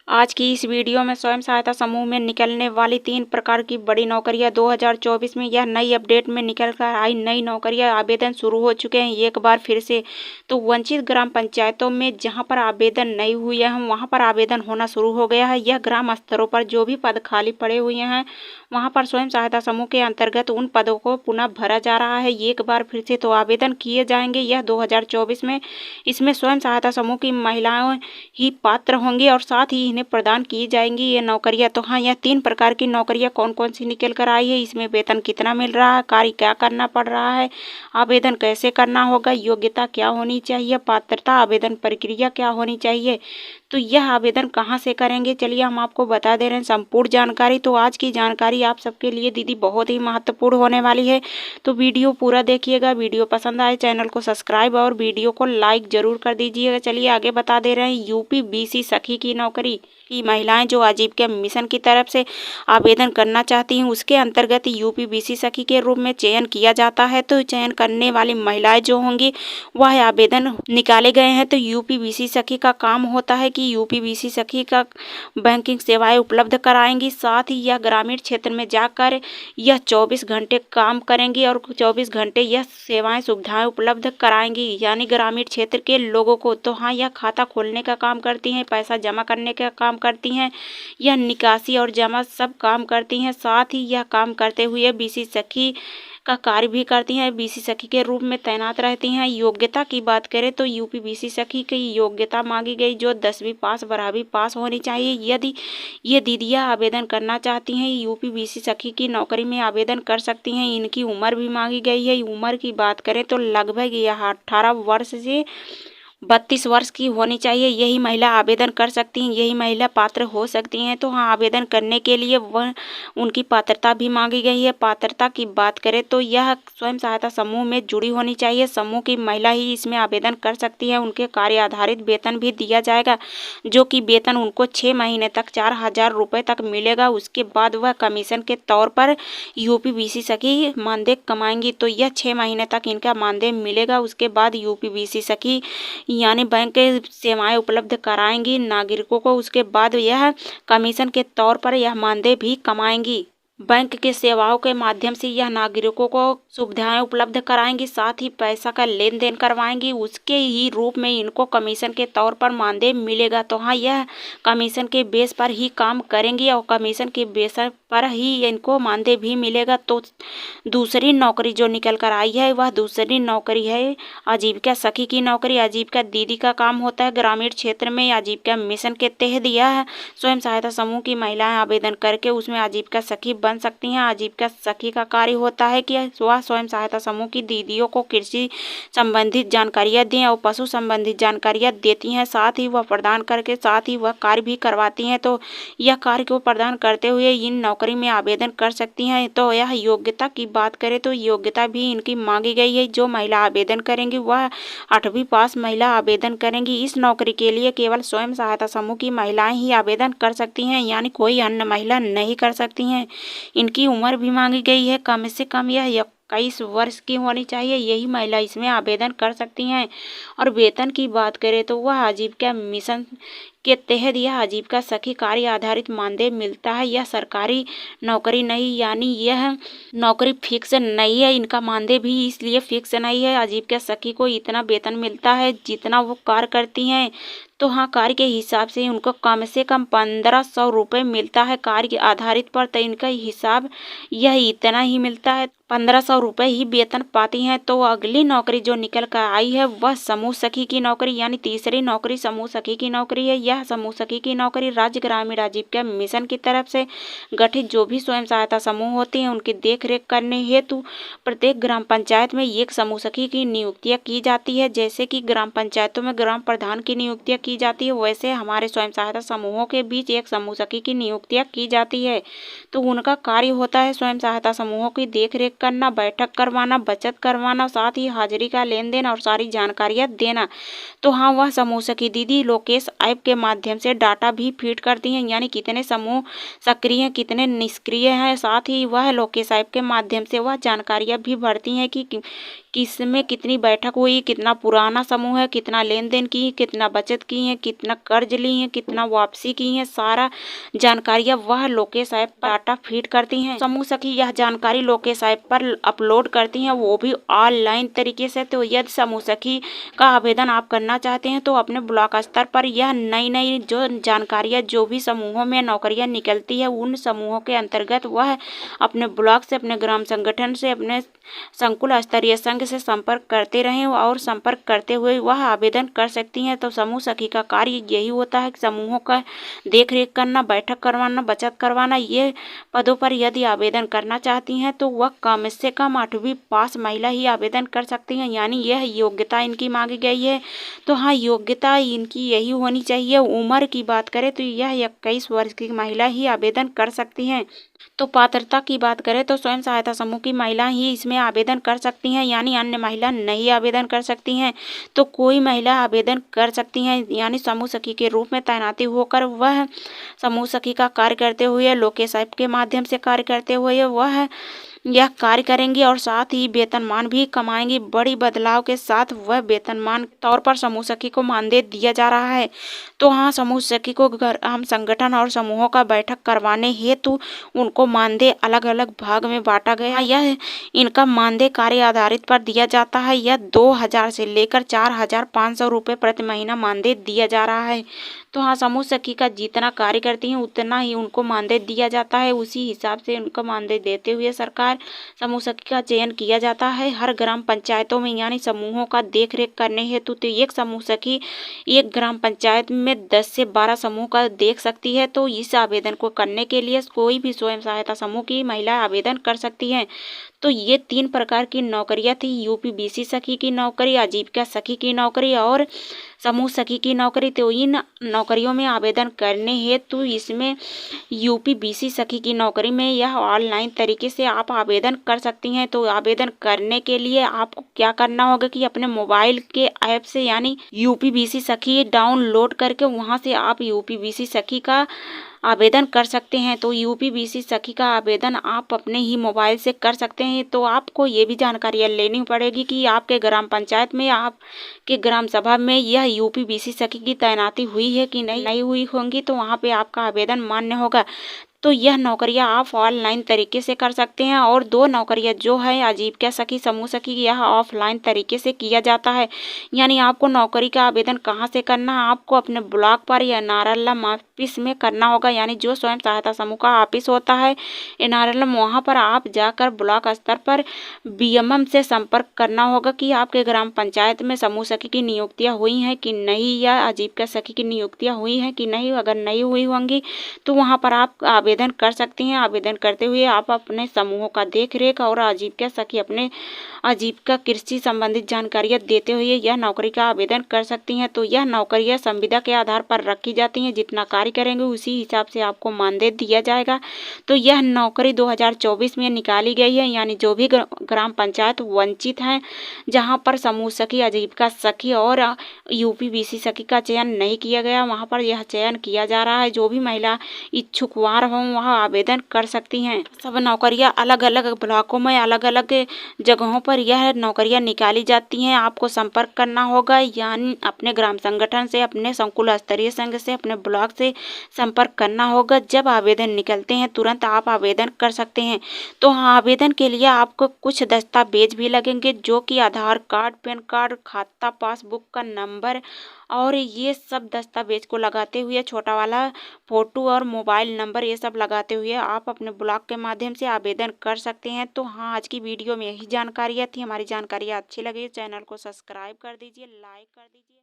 आज की इस वीडियो में स्वयं सहायता समूह में निकलने वाली 3 प्रकार की बड़ी नौकरियां 2024 में यह नई अपडेट में निकल कर आई नई नौकरियां आवेदन शुरू हो चुके हैं एक बार फिर से। तो वंचित ग्राम पंचायतों में जहां पर आवेदन नहीं हुए हैं वहां पर आवेदन होना शुरू हो गया है। यह ग्राम स्तरों पर जो भी पद खाली पड़े हुए हैं वहां पर स्वयं सहायता समूह के अंतर्गत उन पदों को पुनः भरा जा रहा है एक बार फिर से। तो आवेदन किए जाएंगे यह 2024 में। इसमें स्वयं सहायता समूह की महिलाएं ही पात्र होंगी और साथ ही इन्हें प्रदान की जाएंगी ये नौकरियां। तो हाँ, यह 3 प्रकार की नौकरियां कौन कौन सी निकल कर आई है, इसमें वेतन कितना मिल रहा है, कार्य क्या करना पड़ रहा है, आवेदन कैसे करना होगा, योग्यता क्या होनी चाहिए, पात्रता, आवेदन प्रक्रिया क्या होनी चाहिए, तो यह आवेदन कहाँ से करेंगे, चलिए हम आपको बता दे रहे हैं संपूर्ण जानकारी। तो आज की जानकारी आप सबके लिए दीदी बहुत ही महत्वपूर्ण होने वाली है, तो वीडियो पूरा देखिएगा। वीडियो पसंद आए चैनल को सब्सक्राइब और वीडियो को लाइक जरूर कर दीजिएगा। चलिए आगे बता दे रहे हैं यूपी बीसी सखी की नौकरी की महिलाएं जो आजीविका मिशन की तरफ से आवेदन करना चाहती हैं उसके अंतर्गत यूपी बीसी सखी के रूप में चयन किया जाता है। तो चयन करने वाली महिलाएं जो होंगी वह आवेदन निकाले गए हैं। तो यूपी बीसी सखी का काम होता है कि यूपी बीसी सखी का बैंकिंग सेवाएं उपलब्ध कराएंगी, साथ ही यह ग्रामीण क्षेत्र में जाकर यह 24 घंटे काम करेंगी और 24 घंटे यह सेवाएं सुविधाएं उपलब्ध कराएंगी यानी ग्रामीण क्षेत्र के लोगों को। तो हाँ, यह खाता खोलने का काम करती हैं, पैसा जमा करने का काम करती हैं, यह निकासी और जमा सब काम करती हैं। साथ ही यह काम करते हुए बीसी सखी का कार्य भी करती हैं, बीसी सखी के रूप में तैनात रहती हैं। योग्यता की बात करें तो यूपी बीसी सखी की योग्यता मांगी गई जो 10वीं पास 12वीं पास होनी चाहिए। यदि ये दीदियां आवेदन करना चाहती हैं यूपी बीसी सखी की नौकरी में आवेदन कर सकती हैं। इनकी उम्र भी मांगी गई है। उम्र की बात करें तो लगभग यह 18 वर्ष से 32 वर्ष की होनी चाहिए, यही महिला आवेदन कर सकती हैं, यही महिला पात्र हो सकती हैं। तो हाँ, आवेदन करने के लिए वह उनकी पात्रता भी मांगी गई है। पात्रता की बात करें तो यह स्वयं सहायता समूह में जुड़ी होनी चाहिए, समूह की महिला ही इसमें आवेदन कर सकती है। उनके कार्य आधारित वेतन भी दिया जाएगा जो कि वेतन उनको 6 महीने तक 4,000 रुपये तक मिलेगा। उसके बाद वह कमीशन के तौर पर यूपी बीसी सखी मानदेय कमाएंगी। तो यह 6 महीने तक इनका मानदेय मिलेगा। उसके बाद यूपी बीसी सखी यानी बैंक के सेवाएं उपलब्ध कराएंगी नागरिकों को। उसके बाद यह कमीशन के तौर पर यह मानदेय भी कमाएंगी। बैंक के सेवाओं के माध्यम से यह नागरिकों को सुविधाएं उपलब्ध कराएंगी, साथ ही पैसा का लेन देन करवाएंगी। उसके ही रूप में इनको कमीशन के तौर पर मानदेय मिलेगा। तो हाँ, यह कमीशन के बेस पर ही काम करेंगी और कमीशन के बेस पर ही इनको मानदेय भी मिलेगा। तो दूसरी नौकरी जो निकल कर आई है वह दूसरी नौकरी है आजीविका सखी की नौकरी। आजीविका दीदी का काम होता है ग्रामीण क्षेत्र में। आजीविका मिशन के तहत यह स्वयं सहायता समूह की महिलाएं आवेदन करके उसमें आजीविका सखी बन सकती हैं। आजीविका सखी का कार्य होता है कि वह स्वयं सहायता समूह की दीदियों को कृषि संबंधित जानकारियां दें और पशु संबंधित जानकारियां देती हैं। साथ ही वह प्रदान करके साथ ही वह कार्य भी करवाती हैं। तो यह कार्य को प्रदान करते हुए इन नौकरी में आवेदन कर सकती हैं। तो यह योग्यता की बात करें तो योग्यता भी इनकी मांगी गई है। जो महिला आवेदन करेंगी वह 8वीं पास महिला आवेदन करेंगी। इस नौकरी के लिए केवल स्वयं सहायता समूह की महिलाएं ही आवेदन कर सकती हैं यानी कोई अन्य महिला नहीं कर सकती हैं। इनकी उम्र भी मांगी गई है, कम से कम यह 21 वर्ष की होनी चाहिए, यही महिला इसमें आवेदन कर सकती हैं। और वेतन की बात करें तो वह आजीविका मिशन के तहत यह आजीविका सखी कार्य आधारित मानदेय मिलता है। यह सरकारी नौकरी नहीं यानी यह नौकरी फिक्स नहीं है। इनका मानदेय भी इसलिए फिक्स नहीं है। आजीविका सखी को इतना वेतन मिलता है जितना वो कार्य करती हैं। तो हाँ, कार्य के हिसाब से उनको कम से कम 1500 रुपये मिलता है कार्य आधारित पर। तो इनका हिसाब यह इतना ही मिलता है, 1500 रुपये ही वेतन पाती हैं। तो अगली नौकरी जो निकल कर आई है वह समूह सखी की नौकरी यानी तीसरी नौकरी समूह सखी की नौकरी है। यह समूह सखी की नौकरी राज्य ग्रामीण आजीविका मिशन की तरफ से गठित जो भी स्वयं सहायता समूह होती हैं उनकी देखरेख करने हेतु प्रत्येक ग्राम पंचायत में एक समूह सखी की नियुक्तियाँ की जाती है। जैसे कि ग्राम पंचायतों में ग्राम प्रधान की नियुक्तियाँ की जाती है, वैसे हमारे स्वयं सहायता समूहों के बीच एक समूह सखी की नियुक्तियाँ की जाती है। तो उनका कार्य होता है स्वयं सहायता समूहों की देखरेख करना, बैठक करवाना, बचत करवाना, साथ ही हाजिरी का लेन देन और सारी जानकारियाँ देना। तो हाँ, वह समूह सखी दीदी लोकेश ऐप के माध्यम से डाटा भी फीड करती हैं, यानी कितने समूह सक्रिय हैं, कितने निष्क्रिय हैं। साथ ही वह लोकेश ऐप के माध्यम से वह जानकारियाँ भी भरती हैं कि किसमें कितनी बैठक हुई, कितना पुराना समूह है, कितना लेन देन की, कितना बचत की है, कितना कर्ज ली है, कितना वापसी की है। सारा जानकारियाँ वह लोकेश ऐप पर डाटा फीड करती हैं। समूह सखी यह जानकारी लोकेश ऐप पर अपलोड करती हैं, वो भी ऑनलाइन तरीके से। तो यदि समूह सखी का आवेदन आप करना चाहते हैं तो अपने ब्लॉक स्तर पर यह नई नई जो जानकारियाँ जो भी समूहों में नौकरियाँ निकलती है, उन समूहों के अंतर्गत वह अपने ब्लॉक से, अपने ग्राम संगठन से, अपने संकुल स्तरीय संघ से संपर्क करते रहें और संपर्क करते हुए वह आवेदन कर सकती हैं। तो समूह सखी का कार्य यही होता है कि समूहों का देख रेख करना, बैठक करवाना, बचत करवाना। ये पदों पर यदि आवेदन करना चाहती हैं तो वह कम से कम 8वीं पास महिला ही आवेदन कर सकती हैं, यानी यह योग्यता इनकी मांगी गई है। तो हाँ, योग्यता इनकी यही होनी चाहिए। उम्र की बात करें तो यह 21 वर्ष की महिला ही आवेदन कर सकती हैं। तो पात्रता की बात करें तो स्वयं सहायता समूह की महिला ही इसमें आवेदन कर सकती हैं, यानी अन्य महिला नहीं आवेदन कर सकती हैं। तो कोई महिला आवेदन कर सकती हैं, यानी समूह सखी के रूप में तैनाती होकर वह समूह सखी का कार्य करते हुए, लोकेश ऐप के माध्यम से कार्य करते हुए वह यह कार्य करेंगी और साथ ही वेतनमान भी कमाएंगी। बड़ी बदलाव के साथ वह वेतनमान तौर पर समूह सखी को मानदेय दिया जा रहा है। तो हाँ, समूह सखी को हम संगठन और समूहों का बैठक करवाने हेतु उनको मानदेय अलग अलग भाग में बांटा गया है। यह इनका मानदेय कार्य आधारित पर दिया जाता है। यह 2000 से लेकर 4500 रुपये प्रति महीना मानदेय दिया जा रहा है। तो हाँ, समूह सखी का जितना कार्य करती हैं उतना ही उनको मानदेय दिया जाता है। उसी हिसाब से उनको मानदेय देते हुए सरकार समूह सखी का चयन किया जाता है हर ग्राम पंचायतों में, यानी समूहों का देख रेख करने हेतु। तो एक समूह सखी एक ग्राम पंचायत में 10 से 12 समूह का देख सकती है। तो इस आवेदन को करने के लिए कोई भी स्वयं सहायता समूह की महिला आवेदन कर सकती हैं। तो ये 3 प्रकार की नौकरियां थी, यूपीबीसी सखी की नौकरी, आजीविका सखी की नौकरी और समूह सखी की नौकरी। तो इन नौकरियों में आवेदन करने हेतु इसमें यूपीबीसी सखी की नौकरी में यह ऑनलाइन तरीके से आप आवेदन कर सकती हैं। तो आवेदन करने के लिए आपको क्या करना होगा कि अपने मोबाइल के ऐप से, यानी यूपीबीसी सखी डाउनलोड करके वहाँ से आप यूपीबीसी सखी का आवेदन कर सकते हैं। तो यूपीबीसी सखी का आवेदन आप अपने ही मोबाइल से कर सकते हैं। तो आपको ये भी जानकारियाँ लेनी पड़ेगी कि आपके ग्राम पंचायत में, आपके ग्राम सभा में यह यूपीबीसी सखी की तैनाती हुई है कि नहीं हुई होंगी, तो वहाँ पे आपका आवेदन मान्य होगा। तो यह नौकरियां आप ऑनलाइन तरीके से कर सकते हैं। और 2 नौकरियां जो है आजीविका सखी, समूह सखी, यह ऑफलाइन तरीके से किया जाता है। यानी आपको नौकरी का आवेदन कहाँ से करना है, आपको अपने ब्लॉक पर या नारालम ऑफिस में करना होगा, यानी जो स्वयं सहायता समूह का ऑफिस होता है नारालम, वहाँ पर आप जाकर ब्लॉक स्तर पर बीएमएम से संपर्क करना होगा कि आपके ग्राम पंचायत में समूह सखी की नियुक्तियाँ हुई हैं कि नहीं, या आजीविका सखी की नियुक्तियाँ हुई हैं कि नहीं। अगर नहीं हुई होंगी तो वहाँ पर आप आवेदन कर सकती हैं। आवेदन करते हुए आप अपने समूहों का देख रेख और आजीविका सखी अपने आजीविका कृषि संबंधित जानकारियाँ देते हुए यह नौकरी का आवेदन कर सकती हैं। तो यह नौकरियाँ संविदा के आधार पर रखी जाती हैं, जितना कार्य करेंगे उसी हिसाब से आपको मानदेय दिया जाएगा। तो यह नौकरी 2024 में निकाली गई है, यानी जो भी ग्राम पंचायत वंचित हैं, जहाँ पर समूह सखी, आजीविका सखी और यूपीबीसी सखी का चयन नहीं किया गया, वहाँ पर यह चयन किया जा रहा है। जो भी महिला इच्छुकवार हों वह आवेदन कर सकती हैं। सब नौकरियां अलग अलग ब्लॉकों में, अलग अलग जगहों पर यह नौकरियां निकाली जाती हैं। आपको संपर्क करना होगा, यानी अपने ग्राम संगठन से, अपने संकुल स्तरीय संघ से, अपने ब्लॉक से संपर्क करना होगा। जब आवेदन निकलते हैं तुरंत आप आवेदन कर सकते हैं। तो आवेदन के लिए आपको कुछ दस्तावेज भी लगेंगे, जो कि आधार कार्ड, पैन कार्ड, खाता, पासबुक का नंबर और ये सब दस्तावेज को लगाते हुए छोटा वाला फोटो और मोबाइल नंबर, ये सब लगाते हुए आप अपने ब्लॉग के माध्यम से आवेदन कर सकते हैं। तो हाँ, आज की वीडियो में यही जानकारियाँ थी। हमारी जानकारियाँ अच्छी लगी चैनल को सब्सक्राइब कर दीजिए, लाइक कर दीजिए।